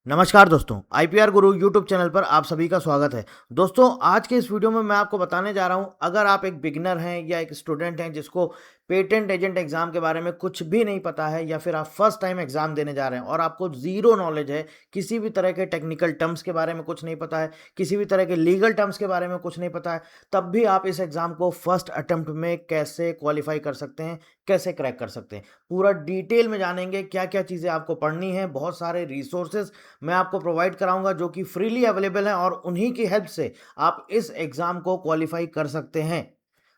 नमस्कार दोस्तों, आईपीआर गुरु YouTube channel पर आप सभी का स्वागत है। दोस्तों, आज के इस वीडियो में मैं आपको बताने जा रहा हूं, अगर आप एक बिगिनर हैं या एक स्टूडेंट हैं जिसको पेटेंट एजेंट एग्जाम के बारे में कुछ भी नहीं पता है, या फिर आप फर्स्ट टाइम एग्जाम देने जा रहे हैं और आपको जीरो नॉलेज है, किसी भी तरह के टेक्निकल टर्म्स के बारे में कुछ नहीं पता है, किसी भी तरह के लीगल टर्म्स के बारे में कुछ नहीं पता है, तब भी आप इस एग्जाम को फर्स्ट अटेम्प्ट में कैसे क्वालिफाई कर सकते हैं, कैसे क्रैक कर सकते हैं, पूरा डिटेल में जानेंगे। क्या क्या चीज़ें आपको पढ़नी है, बहुत सारे रिसोर्सेज मैं आपको प्रोवाइड कराऊंगा जो कि फ्रीली अवेलेबल हैं, और उन्हीं की हेल्प से आप इस एग्जाम को क्वालिफाई कर सकते हैं।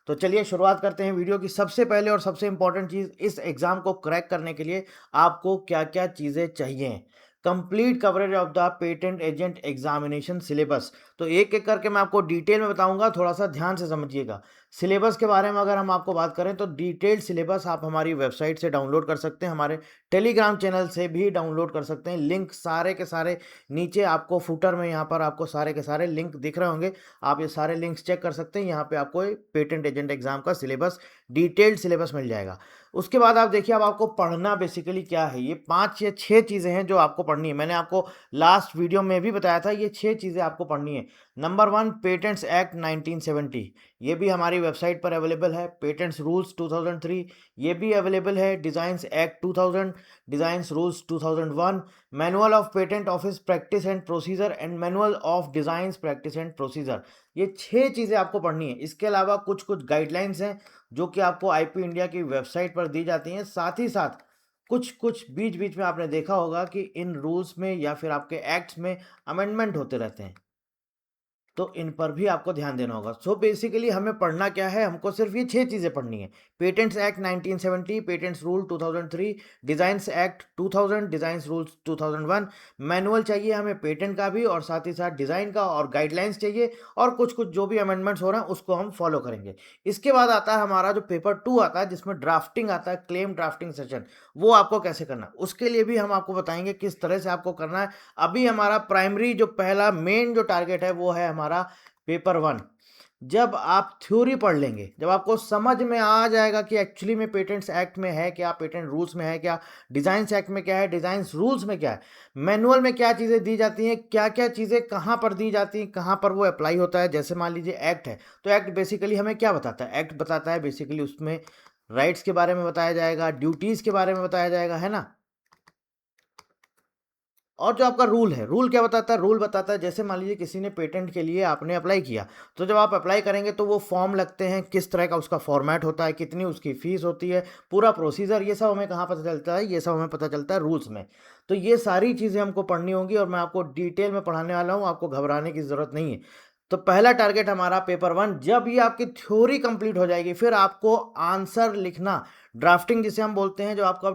तो चलिए शुरुआत करते हैं वीडियो की। सबसे पहले और सबसे इंपॉर्टेंट चीज, इस एग्जाम को क्रैक करने के लिए आपको क्या क्या चीजें चाहिए। Complete coverage of the patent agent examination syllabus. तो एक एक करके मैं आपको डिटेल में बताऊंगा, थोड़ा सा ध्यान से समझिएगा। सिलेबस के बारे में अगर हम आपको बात करें तो डिटेल्ड सिलेबस आप हमारी वेबसाइट से डाउनलोड कर सकते हैं, हमारे टेलीग्राम चैनल से भी डाउनलोड कर सकते हैं। लिंक सारे के सारे नीचे आपको फुटर में यहाँ पर आपको सारे के सारे लिंक दिख रहे होंगे, आप ये सारे लिंक्स चेक कर सकते हैं। यहाँ पे आपको पेटेंट एजेंट एग्जाम का सिलेबस, डिटेल्ड सिलेबस मिल जाएगा। उसके बाद आप देखिए, अब आपको पढ़ना बेसिकली क्या है, ये 5 या 6 चीज़ें हैं जो आपको पढ़नी है। मैंने आपको लास्ट वीडियो में भी बताया था, ये 6 चीज़ें आपको पढ़नी है। नंबर 1, पेटेंट्स एक्ट 1970, ये भी हमारी वेबसाइट पर अवेलेबल है। पेटेंट्स रूल्स 2003, ये भी अवेलेबल है। Designs act 2000, designs rules 2001, manual of patent office practice and procedure and manual of designs practice and procedure. ये 6 चीज़ें आपको पढ़नी है। इसके अलावा कुछ कुछ गाइडलाइंस हैं जो कि आपको आईपी इंडिया की वेबसाइट पर दी जाती हैं। साथ ही साथ कुछ कुछ बीच बीच में आपने देखा होगा कि इन रूल्स में या फिर आपके एक्ट्स में अमेंडमेंट होते रहते हैं, तो इन पर भी आपको ध्यान देना होगा। सो बेसिकली हमें पढ़ना क्या है, हमको सिर्फ ये 6 चीज़ें पढ़नी है। Patents act 1970, patents rule 2003, designs act 2000, designs rules 2001, manual चाहिए हमें पेटेंट का भी, और साथ ही साथ डिज़ाइन का, और गाइडलाइंस चाहिए, और कुछ कुछ जो भी अमेंडमेंट्स हो रहे हैं उसको हम फॉलो करेंगे। इसके बाद आता है हमारा जो पेपर 2 आता है, जिसमें ड्राफ्टिंग आता है, क्लेम ड्राफ्टिंग सेशन। वो आपको कैसे करना है उसके लिए भी हम आपको बताएंगे किस तरह से आपको करना है। अभी हमारा प्राइमरी जो पहला मेन जो टारगेट है वो है हमारा पेपर 1। जब आप थ्योरी पढ़ लेंगे, जब आपको समझ में आ जाएगा कि एक्चुअली में पेटेंट्स एक्ट में है क्या, पेटेंट रूल्स में है क्या, डिजाइंस एक्ट में क्या है, डिजाइंस रूल्स में क्या है, मैनुअल में क्या चीज़ें दी जाती हैं, क्या क्या चीज़ें कहाँ पर दी जाती हैं, कहाँ पर वो अप्लाई होता है। जैसे मान लीजिए एक्ट है, तो एक्ट बेसिकली हमें क्या बताता है, एक्ट बताता है बेसिकली उसमें राइट्स के बारे में बताया जाएगा, ड्यूटीज़ के बारे में बताया जाएगा, है ना। और जो आपका रूल है, रूल क्या बताता है, रूल बताता है जैसे मान लीजिए किसी ने पेटेंट के लिए आपने अप्लाई किया, तो जब आप अप्लाई करेंगे तो वो फॉर्म लगते हैं, किस तरह का उसका फॉर्मेट होता है, कितनी उसकी फीस होती है, पूरा प्रोसीजर, ये सब हमें कहाँ पता चलता है, ये सब हमें पता चलता है रूल्स में। तो ये सारी चीज़ें हमको पढ़नी होंगी, और मैं आपको डिटेल में पढ़ाने वाला हूँ, आपको घबराने की ज़रूरत नहीं है। तो पहला टारगेट हमारा पेपर 1, जब ये आपकी थ्योरी कंप्लीट हो जाएगी, फिर आपको आंसर लिखना, ड्राफ्टिंग जिसे हम बोलते हैं, जो आपका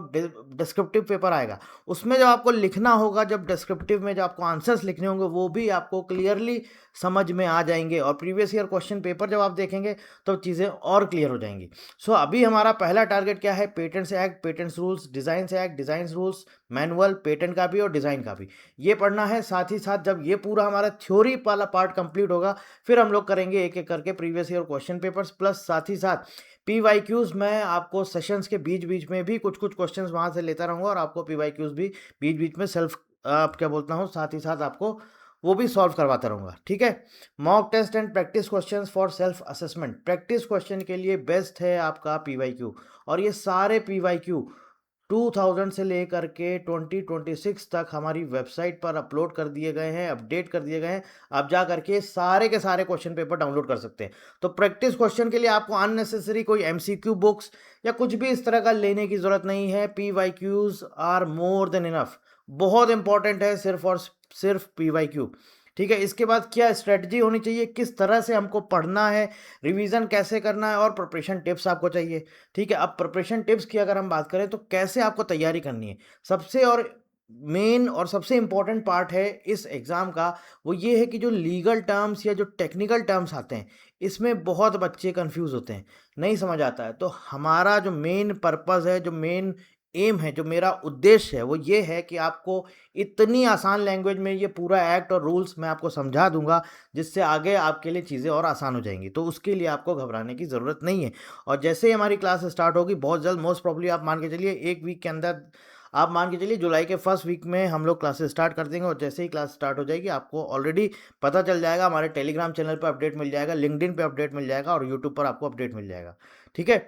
डिस्क्रिप्टिव पेपर आएगा उसमें जब आपको लिखना होगा, जब डिस्क्रिप्टिव में जो आपको आंसर्स लिखने होंगे वो भी आपको क्लियरली समझ में आ जाएंगे, और प्रीवियस ईयर क्वेश्चन पेपर जब आप देखेंगे तो चीज़ें और क्लियर हो जाएंगी। सो अभी हमारा पहला टारगेट क्या है, patents act, patents rules, designs act, designs rules, manual patent का भी और डिज़ाइन का भी, ये पढ़ना है। साथ ही साथ जब ये पूरा हमारा थ्योरी वाला पार्ट कंप्लीट होगा, फिर हम लोग करेंगे एक एक करके previous year question papers, plus साथ ही साथ पीवाईक्यूज। मैं आपको सेशंस के बीच बीच में भी कुछ कुछ क्वेश्चंस वहाँ से लेता रहूँगा, और आपको पीवाईक्यूज भी बीच बीच में सेल्फ आप क्या बोलता हूँ, साथ ही साथ आपको वो भी सॉल्व करवाता रहूँगा, ठीक है। Mock test and practice questions for self assessment, practice question के लिए बेस्ट है आपका पीवाईक्यू, और ये सारे पीवाईक्यू 2000 से लेकर के 2026 तक हमारी वेबसाइट पर अपलोड कर दिए गए हैं, अपडेट कर दिए गए हैं। आप जा करके सारे के सारे क्वेश्चन पेपर डाउनलोड कर सकते हैं। तो प्रैक्टिस क्वेश्चन के लिए आपको अननेसेसरी कोई एमसीक्यू बुक्स या कुछ भी इस तरह का लेने की ज़रूरत नहीं है। PYQs are more than enough, बहुत इंपॉर्टेंट है सिर्फ और सिर्फ पीवाईक्यू, ठीक है। इसके बाद क्या स्ट्रेटजी होनी चाहिए, किस तरह से हमको पढ़ना है, रिवीजन कैसे करना है, और प्रिपरेशन टिप्स आपको चाहिए, ठीक है। अब प्रिपरेशन टिप्स की अगर हम बात करें तो कैसे आपको तैयारी करनी है, सबसे और मेन और सबसे इंपॉर्टेंट पार्ट है इस एग्ज़ाम का, वो ये है कि जो लीगल टर्म्स या जो टेक्निकल टर्म्स आते हैं, इसमें बहुत बच्चे कंफ्यूज होते हैं, नहीं समझ आता है। तो हमारा जो मेन पर्पज़ है, जो मेन एम है, जो मेरा उद्देश्य है, वो ये है कि आपको इतनी आसान लैंग्वेज में ये पूरा एक्ट और रूल्स मैं आपको समझा दूंगा, जिससे आगे आपके लिए चीज़ें और आसान हो जाएंगी। तो उसके लिए आपको घबराने की ज़रूरत नहीं है। और जैसे ही हमारी क्लास स्टार्ट होगी बहुत जल्द, मोस्ट प्रॉब्ली आप मान के चलिए 1 वीक के अंदर आप मान के चलिए जुलाई के फर्स्ट वीक में हम लोग क्लासेस स्टार्ट कर देंगे, और जैसे ही क्लास स्टार्ट हो जाएगी आपको ऑलरेडी पता चल जाएगा, हमारे टेलीग्राम चैनल पर अपडेट मिल जाएगा, लिंक्डइन पे अपडेट मिल जाएगा और यूट्यूब पर आपको अपडेट मिल जाएगा। ठीक है,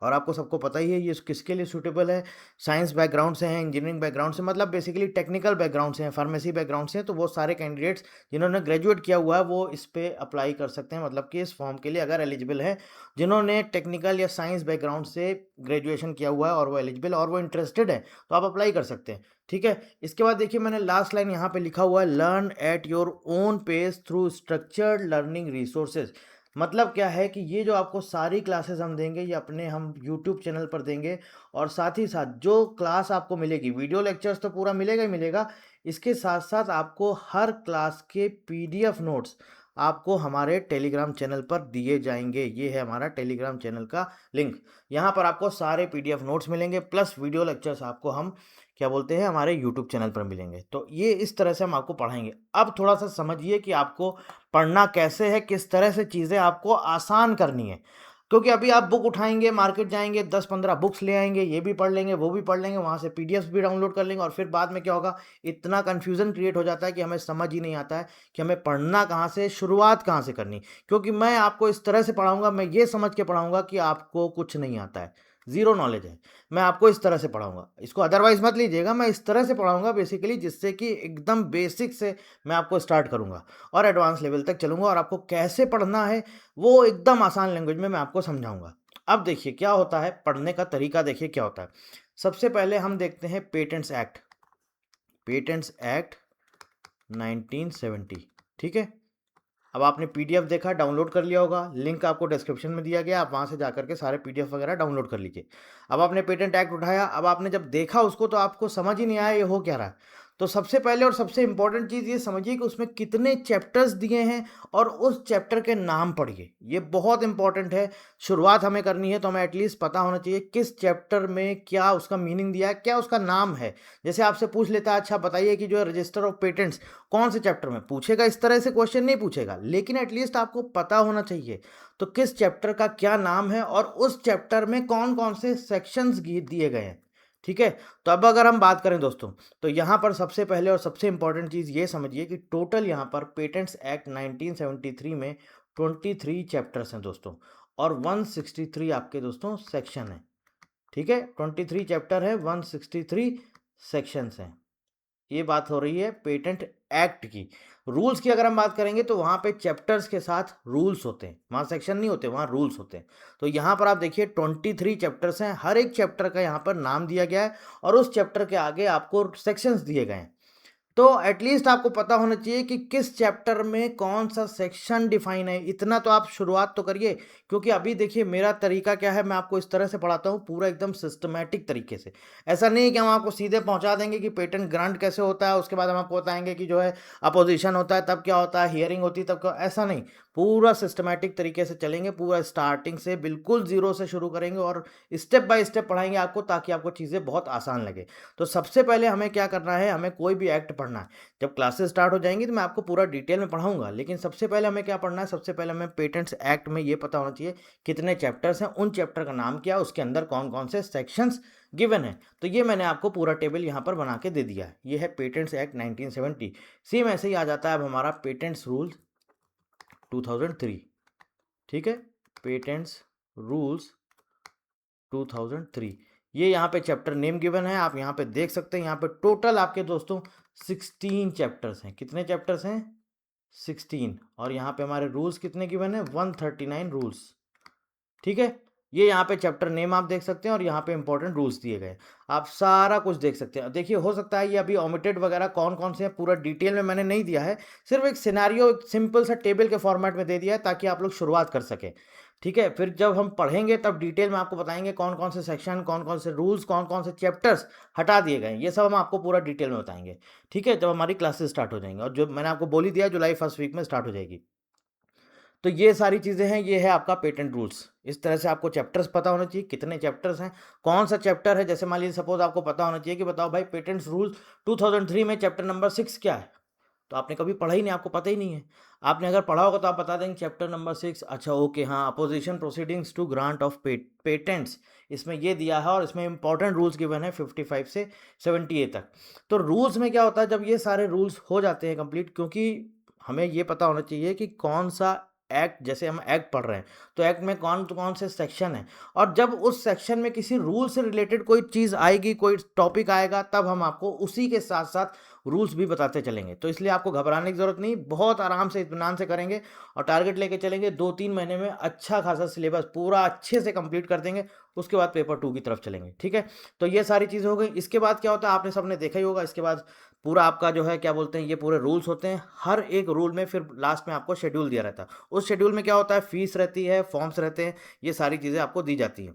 और आपको सबको पता ही है ये किसके लिए सूटेबल है। साइंस बैकग्राउंड से हैं, इंजीनियरिंग बैकग्राउंड से, मतलब बेसिकली टेक्निकल बैकग्राउंड से हैं, फार्मेसी बैकग्राउंड से हैं, तो वो सारे कैंडिडेट्स जिन्होंने ग्रेजुएट किया हुआ है वो इस पे अप्लाई कर सकते हैं, मतलब कि इस फॉर्म के लिए अगर एलिजिबल है। जिन्होंने टेक्निकल या साइंस बैकग्राउंड से ग्रेजुएशन किया हुआ है और वो एलिजिबल और वो इंटरेस्टेड है तो आप अप्लाई कर सकते हैं। ठीक है, इसके बाद देखिए मैंने लास्ट लाइन यहाँ पे लिखा हुआ है, learn at your own pace through structured learning resources. मतलब क्या है कि ये जो आपको सारी क्लासेस हम देंगे ये अपने हम यूट्यूब चैनल पर देंगे, और साथ ही साथ जो क्लास आपको मिलेगी, वीडियो लेक्चर्स तो पूरा मिलेगा ही मिलेगा, इसके साथ साथ आपको हर क्लास के पीडीएफ नोट्स आपको हमारे टेलीग्राम चैनल पर दिए जाएंगे। ये है हमारा टेलीग्राम चैनल का लिंक, यहाँ पर आपको सारे पीडीएफ नोट्स मिलेंगे प्लस वीडियो लेक्चर्स आपको हम क्या बोलते हैं हमारे यूट्यूब चैनल पर मिलेंगे। तो ये इस तरह से हम आपको पढ़ाएंगे। अब थोड़ा सा समझिए कि आपको पढ़ना कैसे है, किस तरह से चीज़ें आपको आसान करनी है। क्योंकि अभी आप बुक उठाएंगे, मार्केट जाएंगे, 10-15 बुक्स ले आएंगे, ये भी पढ़ लेंगे, वो भी पढ़ लेंगे, वहाँ से पीडीएफ्स भी डाउनलोड कर लेंगे, और फिर बाद में क्या होगा, इतना कन्फ्यूज़न क्रिएट हो जाता है कि हमें समझ ही नहीं आता है कि हमें पढ़ना कहाँ से, शुरुआत कहाँ से करनी। क्योंकि मैं आपको इस तरह से पढ़ाऊँगा, मैं ये समझ के पढ़ाऊँगा कि आपको कुछ नहीं आता है, ज़ीरो नॉलेज है। मैं आपको इस तरह से पढ़ाऊँगा, इसको अदरवाइज़ मत लीजिएगा, मैं इस तरह से पढ़ाऊँगा बेसिकली, जिससे कि एकदम बेसिक से मैं आपको स्टार्ट करूँगा और एडवांस लेवल तक चलूँगा, और आपको कैसे पढ़ना है वो एकदम आसान लैंग्वेज में मैं आपको समझाऊँगा। अब देखिए क्या होता है, पढ़ने का तरीका देखिए क्या होता है। सबसे पहले हम देखते हैं पेटेंट्स एक्ट, पेटेंट्स एक्ट 1970। ठीक है, अब आपने पीडीएफ देखा, डाउनलोड कर लिया होगा, लिंक आपको डिस्क्रिप्शन में दिया गया, आप वहाँ से जाकर के सारे पीडीएफ वगैरह डाउनलोड कर लीजिए। अब आपने पेटेंट एक्ट उठाया, अब आपने जब देखा उसको तो आपको समझ ही नहीं आया ये हो क्या रहा है। तो सबसे पहले और सबसे इंपॉर्टेंट चीज़ ये समझिए कि उसमें कितने चैप्टर्स दिए हैं और उस चैप्टर के नाम पढ़िए, ये बहुत इंपॉर्टेंट है। शुरुआत हमें करनी है तो हमें एटलीस्ट पता होना चाहिए किस चैप्टर में क्या उसका मीनिंग दिया है, क्या उसका नाम है। जैसे आपसे पूछ लेता है, अच्छा बताइए कि जो है रजिस्टर ऑफ पेटेंट्स कौन से चैप्टर में, पूछेगा इस तरह से क्वेश्चन नहीं पूछेगा, लेकिन एटलीस्ट आपको पता होना चाहिए तो किस चैप्टर का क्या नाम है और उस चैप्टर में कौन कौन से सेक्शंस दिए गए हैं। ठीक है, तो अब अगर हम बात करें दोस्तों, तो यहाँ पर सबसे पहले और सबसे इंपॉर्टेंट चीज़ ये समझिए कि टोटल यहाँ पर पेटेंट्स एक्ट 1973 में 23 चैप्टर्स हैं दोस्तों, और 163 आपके दोस्तों सेक्शन है। ठीक है, 23 चैप्टर है, 163 सेक्शंस हैं। ये बात हो रही है पेटेंट एक्ट की। रूल्स की अगर हम बात करेंगे तो वहाँ पे चैप्टर्स के साथ रूल्स होते हैं, वहाँ सेक्शन नहीं होते, वहाँ रूल्स होते हैं। तो यहाँ पर आप देखिए 23 चैप्टर्स हैं, हर एक चैप्टर का यहाँ पर नाम दिया गया है और उस चैप्टर के आगे आपको सेक्शंस दिए गए हैं। तो एटलीस्ट आपको पता होना चाहिए कि किस चैप्टर में कौन सा सेक्शन डिफाइन है, इतना तो आप शुरुआत तो करिए। क्योंकि अभी देखिए मेरा तरीका क्या है, मैं आपको इस तरह से पढ़ाता हूँ पूरा एकदम सिस्टमैटिक तरीके से। ऐसा नहीं कि हम आपको सीधे पहुँचा देंगे कि पेटेंट ग्रांट कैसे होता है, उसके बाद हम आपको बताएंगे कि जो है अपोजिशन होता है तब क्या होता है, हियरिंग होती है तब क्या, ऐसा नहीं। पूरा सिस्टमैटिक तरीके से चलेंगे, पूरा स्टार्टिंग से बिल्कुल ज़ीरो से शुरू करेंगे और स्टेप बाय स्टेप पढ़ाएंगे आपको, ताकि आपको चीज़ें बहुत आसान लगे। तो सबसे पहले हमें क्या करना है, हमें कोई भी एक्ट पढ़ना है, जब क्लासेस स्टार्ट हो जाएंगी तो मैं आपको पूरा डिटेल में पढ़ाऊंगा, लेकिन सबसे पहले हमें क्या पढ़ना है, सबसे पहले हमें पेटेंट्स एक्ट में ये पता होना चाहिए कितने चैप्टर्स हैं, उन चैप्टर का नाम क्या है, उसके अंदर कौन कौन से सेक्शंस गिवन है। तो ये मैंने आपको पूरा टेबल यहाँ पर बना के दे दिया है, ये है पेटेंट्स एक्ट 1970। सेम ऐसे ही आ जाता है अब हमारा पेटेंट्स रूल 2003। ठीक है, पेटेंट्स रूल्स 2003, ये यहाँ पे चैप्टर नेम गिवन है, आप यहाँ पे देख सकते हैं। यहाँ पे टोटल आपके दोस्तों 16 चैप्टर्स हैं। कितने चैप्टर्स हैं? 16। और यहाँ पे हमारे रूल्स कितने गिवन है? 139 रूल्स। ठीक है, ये यहाँ पे चैप्टर नेम आप देख सकते हैं और यहाँ पे इंपॉर्टेंट रूल्स दिए गए, आप सारा कुछ देख सकते हैं। देखिए हो सकता है ये अभी ओमिटेड वगैरह कौन कौन से हैं पूरा डिटेल में मैंने नहीं दिया है, सिर्फ एक सिनेरियो, एक सिंपल सा टेबल के फॉर्मेट में दे दिया है ताकि आप लोग शुरुआत कर सकें। ठीक है, फिर जब हम पढ़ेंगे तब डिटेल में आपको बताएंगे कौन कौन से सेक्शन, कौन कौन से रूल्स, कौन कौन से चैप्टर्स हटा दिए गए, ये सब हम आपको पूरा डिटेल में बताएंगे। ठीक है, जब हमारी क्लासेस स्टार्ट हो जाएंगी, और जो मैंने आपको बोल ही दिया जुलाई फर्स्ट वीक में स्टार्ट हो जाएगी। तो ये सारी चीज़ें हैं, ये है आपका पेटेंट रूल्स। इस तरह से आपको चैप्टर्स पता होना चाहिए, कितने चैप्टर्स हैं, कौन सा चैप्टर है। जैसे मान लीजिए सपोज आपको पता होना चाहिए कि बताओ भाई पेटेंट्स रूल 2003 में चैप्टर नंबर 6 क्या है, तो आपने कभी पढ़ा ही नहीं, आपको पता ही नहीं है। आपने अगर पढ़ा होगा तो आप बता देंगे चैप्टर नंबर 6, अच्छा ओके हाँ, opposition proceedings to grant of patents, इसमें ये दिया है और इसमें इंपॉर्टेंट रूल्स गिवन है 55 से 70A तक। तो रूल्स में क्या होता है, जब ये सारे रूल्स हो जाते हैं कंप्लीट, क्योंकि हमें ये पता होना चाहिए कि कौन सा एक्ट, जैसे हम एक्ट पढ़ रहे हैं तो एक्ट में कौन कौन से सेक्शन है, और जब उस सेक्शन में किसी रूल से रिलेटेड कोई चीज़ आएगी, कोई टॉपिक आएगा, तब हम आपको उसी के साथ साथ रूल्स भी बताते चलेंगे। तो इसलिए आपको घबराने की ज़रूरत नहीं, बहुत आराम से इत्मीनान से करेंगे और टारगेट लेके चलेंगे। 2-3 महीने में अच्छा खासा सिलेबस पूरा अच्छे से कंप्लीट कर देंगे, उसके बाद पेपर 2 की तरफ चलेंगे, ठीक है। तो ये सारी चीज़ें हो गई। इसके बाद क्या होता है, आपने सबने देखा ही होगा, इसके बाद पूरा आपका जो है क्या बोलते हैं, ये पूरे रूल्स होते हैं। हर एक रूल में फिर लास्ट में आपको शेड्यूल दिया रहता है। उस शेड्यूल में क्या होता है, फीस रहती है, फॉर्म्स रहते हैं, ये सारी चीज़ें आपको दी जाती हैं,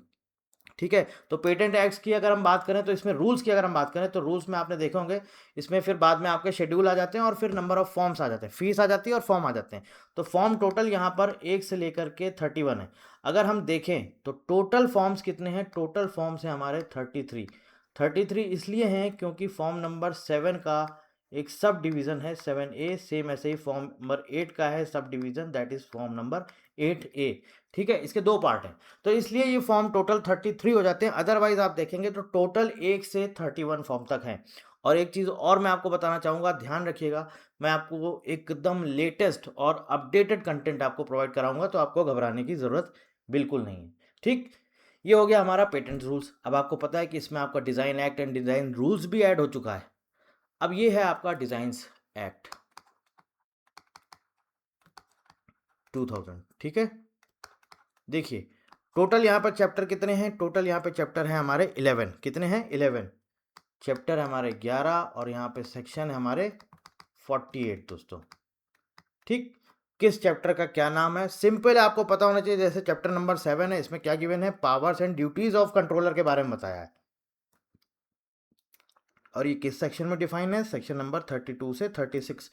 ठीक है। तो पेटेंट एक्ट्स की अगर हम बात करें, तो इसमें रूल्स की अगर हम बात करें, तो रूल्स में आपने देखे होंगे, इसमें फिर बाद में आपके शेड्यूल आ जाते हैं और फिर नंबर ऑफ फॉर्म्स आ जाते हैं, फीस आ जाती है और फॉर्म आ जाते हैं। तो फॉर्म टोटल यहाँ पर 1 से लेकर के 31 है। अगर हम देखें तो टोटल फॉर्म्स कितने हैं, टोटल फॉर्म्स हैं हमारे 33। 33 इसलिए हैं क्योंकि फॉर्म नंबर 7 का एक सब डिवीज़न है 7A, सेम ऐसे ही फॉर्म नंबर 8 का है sub division, that is form number 8A, ठीक है। इसके 2 पार्ट हैं, तो इसलिए ये फॉर्म टोटल 33 हो जाते हैं। अदरवाइज आप देखेंगे तो टोटल 1 से 31 फॉर्म तक हैं। और एक चीज़ और मैं आपको बताना चाहूँगा, ध्यान रखिएगा, मैं आपको एकदम लेटेस्ट और अपडेटेड कंटेंट आपको प्रोवाइड कराऊंगा, तो आपको घबराने की ज़रूरत बिल्कुल नहीं है, ठीक। ये हो गया हमारा पेटेंट रूल्स। अब आपको पता है कि इसमें आपका design act and design rules भी ऐड हो चुका है। अब ये है आपका डिज़ाइंस एक्ट 2000, ठीक है। देखिए टोटल यहाँ पर चैप्टर कितने हैं, टोटल यहाँ पे चैप्टर हैं हमारे 11, कितने हैं 11 चैप्टर है हमारे 11, और यहाँ पे सेक्शन है हमारे 48 दोस्तों, ठीक। किस चैप्टर का क्या नाम है, सिंपल आपको पता होना चाहिए। जैसे चैप्टर नंबर 7 है, इसमें क्या गिवन है, powers and duties of controller के बारे में बताया है, और ये किस सेक्शन में डिफाइन है, सेक्शन नंबर 32 से 36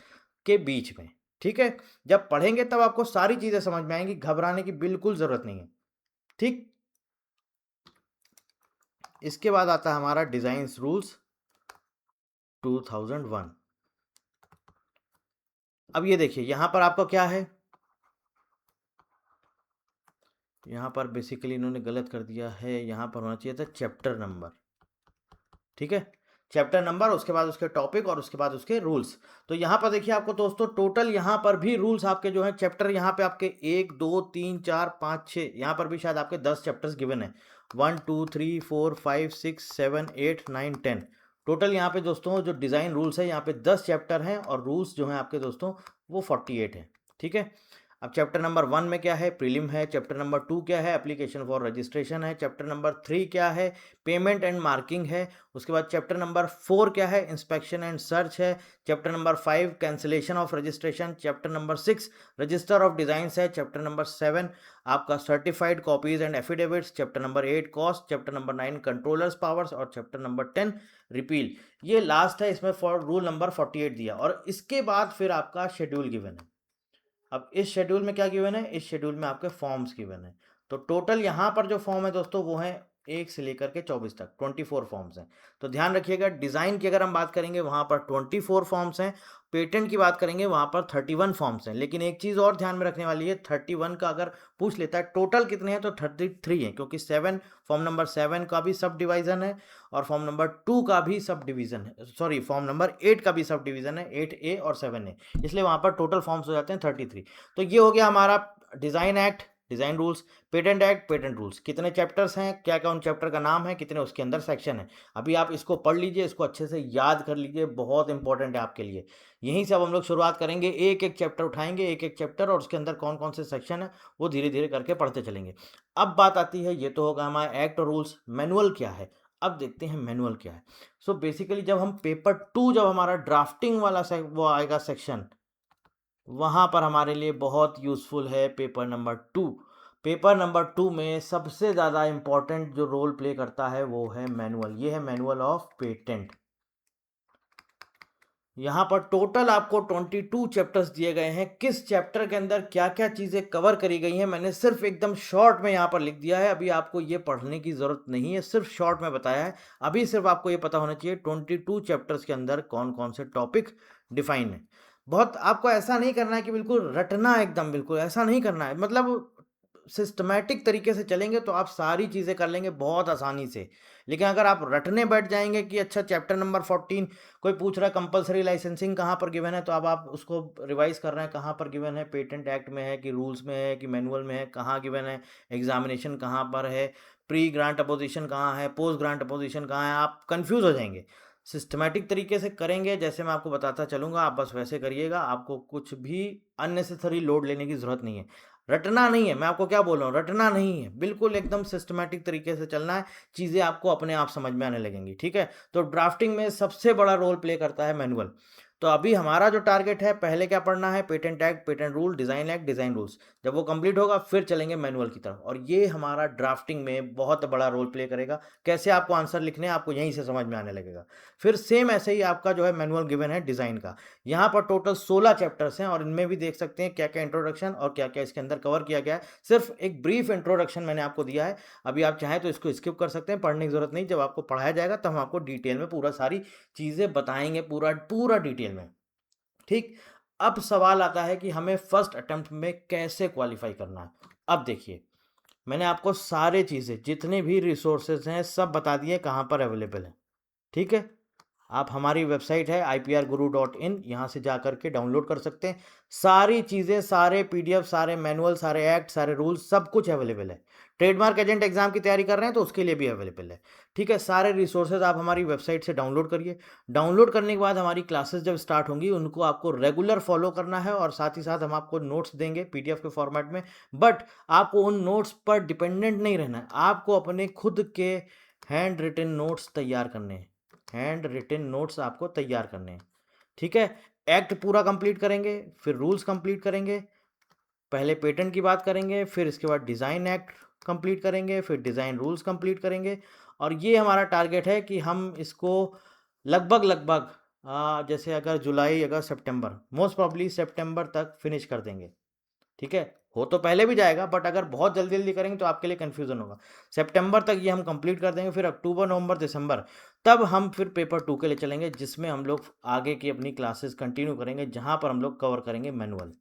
के बीच में, ठीक है। जब पढ़ेंगे तब आपको सारी चीजें समझ में आएंगी, घबराने की बिल्कुल जरूरत नहीं है, ठीक। इसके बाद आता है हमारा डिजाइन रूल्स 2001। अब ये देखिए यहां पर आपका क्या है, यहां पर बेसिकली इन्होंने गलत कर दिया है, यहां पर होना चाहिए था चैप्टर नंबर, ठीक है। चैप्टर नंबर, उसके बाद उसके टॉपिक और उसके बाद उसके रूल्स। तो यहाँ पर देखिए आपको दोस्तों टोटल यहाँ पर भी रूल्स आपके जो हैं चैप्टर, यहाँ पे आपके 1 2 3 4 5 6, यहाँ पर भी शायद आपके 10 चैप्टर्स गिवन है, 1 2 3 4 5 6 7 8 9 10। टोटल यहाँ पे दोस्तों जो डिज़ाइन रूल्स है, यहाँ पे 10 चैप्टर हैं और रूल्स जो हैं आपके दोस्तों वो 48 हैं, ठीक है। अब चैप्टर नंबर 1 में क्या है, प्रीलिम है। चैप्टर नंबर 2 क्या है, एप्लीकेशन फॉर रजिस्ट्रेशन है। चैप्टर नंबर 3 क्या है, पेमेंट एंड मार्किंग है। उसके बाद चैप्टर नंबर 4 क्या है, इंस्पेक्शन एंड सर्च है। Chapter number 5 cancellation of registration. Chapter number 6 register of designs है। चैप्टर नंबर 7 आपका certified copies and affidavits. Chapter number 8 cost. Chapter number 9 controllers powers, और chapter number 10 repeal. ये last है, इसमें for rule number 48 दिया, और इसके बाद फिर आपका शेड्यूल गिवन है। अब इस शेड्यूल में क्या गिवन है, इस शेड्यूल में आपके फॉर्म्स गिवन है। तो टोटल यहाँ पर जो फॉर्म है दोस्तों वो है 1 से लेकर के 24 तक, 24 फॉर्म्स हैं। तो ध्यान रखिएगा, डिज़ाइन की अगर हम बात करेंगे वहाँ पर 24 फॉर्म्स हैं, पेटेंट की बात करेंगे वहाँ पर 31 फॉर्म्स हैं। लेकिन एक चीज़ और ध्यान में रखने वाली है, 31 का अगर पूछ लेता है टोटल कितने हैं, तो 33 हैं, क्योंकि 7 फॉर्म नंबर 7 का भी सब डिवीज़न है, और फॉर्म नंबर 2 का भी सब डिवीज़न है, सॉरी फॉर्म नंबर 8 का भी सब डिवीज़न है, 8A और 7A, इसलिए वहाँ पर टोटल फॉर्म्स हो जाते हैं 33। तो ये हो गया हमारा design act, design rules, patent act, patent rules. कितने चैप्टर्स हैं, क्या क्या उन चैप्टर का नाम है, कितने उसके अंदर सेक्शन है। अभी आप इसको पढ़ लीजिए, इसको अच्छे से याद कर लीजिए, बहुत इंपॉर्टेंट है आपके लिए। यहीं से अब हम लोग शुरुआत करेंगे, एक एक चैप्टर उठाएंगे, एक एक चैप्टर, और उसके अंदर कौन कौन से सेक्शन है वो धीरे धीरे करके पढ़ते चलेंगे। अब बात आती है, ये तो होगा हमारा एक्ट और रूल्स, मैनुअल क्या है। अब देखते हैं मैनुअल क्या है। सो बेसिकली जब हम पेपर 2, जब हमारा ड्राफ्टिंग वाला वो आएगा सेक्शन, वहाँ पर हमारे लिए बहुत यूज़फुल है पेपर नंबर 2। पेपर नंबर 2 में सबसे ज़्यादा इम्पॉर्टेंट जो रोल प्ले करता है वो है मैनुअल। ये है मैनुअल ऑफ पेटेंट। यहाँ पर टोटल आपको 22 चैप्टर्स दिए गए हैं। किस चैप्टर के अंदर क्या क्या चीज़ें कवर करी गई हैं, मैंने सिर्फ एकदम शॉर्ट में यहाँ पर लिख दिया है। अभी आपको ये पढ़ने की ज़रूरत नहीं है, सिर्फ शॉर्ट में बताया है। अभी सिर्फ आपको ये पता होना चाहिए 22 चैप्टर्स के अंदर कौन कौन से टॉपिक डिफाइन है। बहुत आपको ऐसा नहीं करना है कि बिल्कुल रटना एकदम बिल्कुल ऐसा नहीं करना है, मतलब सिस्टमैटिक तरीके से चलेंगे तो आप सारी चीज़ें कर लेंगे बहुत आसानी से। लेकिन अगर आप रटने बैठ जाएँगे कि अच्छा चैप्टर नंबर 14 कोई पूछ रहा है कंपल्सरी लाइसेंसिंग कहाँ पर गिवन है, तो अब आप उसको रिवाइज़ कर रहे हैं कहाँ पर गिवन है, पेटेंट एक्ट में है कि रूल्स में है कि मैनुअल में है, कहाँ गिवन है, एग्ज़ामिनेशन कहाँ पर है, प्री ग्रांट अपोज़िशन कहाँ है, पोस्ट ग्रांट अपोज़िशन कहाँ है, आप कन्फ्यूज़ हो जाएँगे। सिस्टमैटिक तरीके से करेंगे जैसे मैं आपको बताता चलूँगा, आप बस वैसे करिएगा, आपको कुछ भी अननेसेसरी लोड लेने की ज़रूरत नहीं है। रटना नहीं है, मैं आपको क्या बोल रहा हूँ, रटना नहीं है, बिल्कुल एकदम सिस्टमैटिक तरीके से चलना है, चीज़ें आपको अपने आप समझ में आने लगेंगी, ठीक है? तो ड्राफ्टिंग में सबसे बड़ा रोल प्ले करता है मैनुअल। तो अभी हमारा जो टारगेट है, पहले क्या पढ़ना है, patent act, patent rule, design act, design rules. जब वो कंप्लीट होगा फिर चलेंगे मैनुअल की तरफ, और ये हमारा ड्राफ्टिंग में बहुत बड़ा रोल प्ले करेगा। कैसे आपको आंसर लिखने हैं, आपको यहीं से समझ में आने लगेगा। फिर सेम ऐसे ही आपका जो है मैनुअल गिवन है डिज़ाइन का। यहाँ पर टोटल 16 चैप्टर्स हैं और इनमें भी देख सकते हैं क्या-क्या इंट्रोडक्शन और क्या-क्या इसके अंदर कवर किया गया है। सिर्फ एक ब्रीफ इंट्रोडक्शन मैंने आपको दिया है। अभी आप चाहें तो इसको स्किप कर सकते हैं, पढ़ने की ज़रूरत नहीं। जब आपको पढ़ाया जाएगा तब हम आपको डिटेल में पूरा सारी चीज़ें बताएँगे, पूरा पूरा डिटेल में। ठीक? अब सवाल आता है कि हमें फर्स्ट अटेम्प्ट में कैसे क्वालीफाई करना है? अब देखिए, मैंने आपको सारे चीज़ें जितने भी रिसोर्सेज़ हैं सब बता दिए कहाँ पर अवेलेबल हैं। ठीक है? आप हमारी वेबसाइट है ipr-guru.in, यहाँ से जा कर के डाउनलोड कर सकते हैं। सारी चीज़ें, सारे पीडीएफ, सारे मैनुअल, सारे एक्ट, सारे रूल्स सब कुछ अवेलेबल है। ट्रेडमार्क एजेंट एग्जाम की तैयारी कर रहे हैं तो उसके लिए भी अवेलेबल है। ठीक है? सारे रिसोर्सेज आप हमारी वेबसाइट से डाउनलोड करिए। डाउनलोड करने के बाद हमारी क्लासेस जब स्टार्ट होंगी उनको आपको रेगुलर फॉलो करना है, और साथ ही साथ हम आपको नोट्स देंगे पीडीएफ के फॉर्मेट में। बट आपको उन नोट्स पर डिपेंडेंट नहीं रहना है। आपको अपने खुद के हैंड रिटन नोट्स तैयार करने हैं। हैंड रिटन नोट्स आपको तैयार करने हैं। ठीक है? एक्ट पूरा कंप्लीट करेंगे, फिर रूल्स कंप्लीट करेंगे, पहले पेटेंट की बात करेंगे, फिर इसके बाद डिज़ाइन एक्ट कंप्लीट करेंगे, फिर डिज़ाइन रूल्स कंप्लीट करेंगे, और ये हमारा टारगेट है कि हम इसको लगभग जैसे अगर जुलाई, अगस्त, सितंबर, मोस्ट प्रोबेबली सितंबर तक फिनिश कर देंगे। ठीक है? हो तो पहले भी जाएगा, बट अगर बहुत जल्दी-जल्दी करेंगे तो आपके लिए कन्फ्यूज़न होगा। सितंबर तक ये हम कंप्लीट कर देंगे, फिर अक्टूबर, नवंबर, दिसंबर, तब हम फिर पेपर 2 के लिए चलेंगे, जिसमें हम लोग आगे की अपनी क्लासेस कंटिन्यू करेंगे, जहाँ पर हम लोग कवर करेंगे मैनुअल,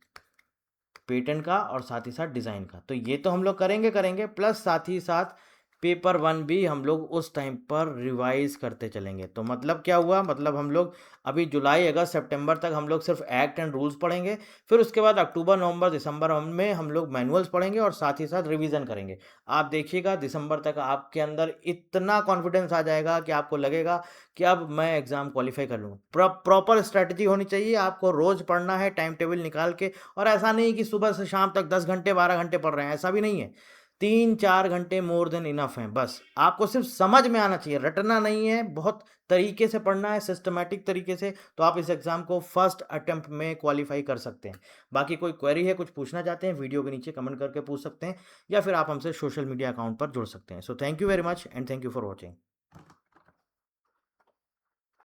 पेटेंट का और साथ ही साथ डिज़ाइन का। तो ये तो हम लोग करेंगे, प्लस साथ ही साथ पेपर 1 भी हम लोग उस टाइम पर रिवाइज़ करते चलेंगे। तो मतलब क्या हुआ? मतलब हम लोग अभी जुलाई, अगस्त, सितंबर तक हम लोग सिर्फ़ एक्ट एंड रूल्स पढ़ेंगे। फिर उसके बाद अक्टूबर, नवंबर, दिसंबर में हम लोग मैनुअल्स पढ़ेंगे और साथ ही साथ रिवीज़न करेंगे। आप देखिएगा दिसंबर तक आपके अंदर इतना कॉन्फिडेंस आ जाएगा कि आपको लगेगा कि अब मैं एग्ज़ाम क्वालीफ़ाई कर लूँगा। प्रॉपर स्ट्रैटेजी होनी चाहिए, आपको रोज़ पढ़ना है टाइम टेबल निकाल के, और ऐसा नहीं कि सुबह से शाम तक 10 घंटे, 12 घंटे पढ़ रहे हैं, ऐसा भी नहीं है। 3-4 घंटे मोर देन इनफ हैं बस। आपको सिर्फ़ समझ में आना चाहिए, रटना नहीं है, बहुत तरीके से पढ़ना है, सिस्टमैटिक तरीके से, तो आप इस एग्ज़ाम को फर्स्ट अटेम्प्ट में क्वालीफ़ाई कर सकते हैं। बाकी कोई क्वेरी है, कुछ पूछना चाहते हैं, वीडियो के नीचे कमेंट करके पूछ सकते हैं, या फिर आप हमसे सोशल मीडिया अकाउंट पर जुड़ सकते हैं। So thank you very much and thank you for watching.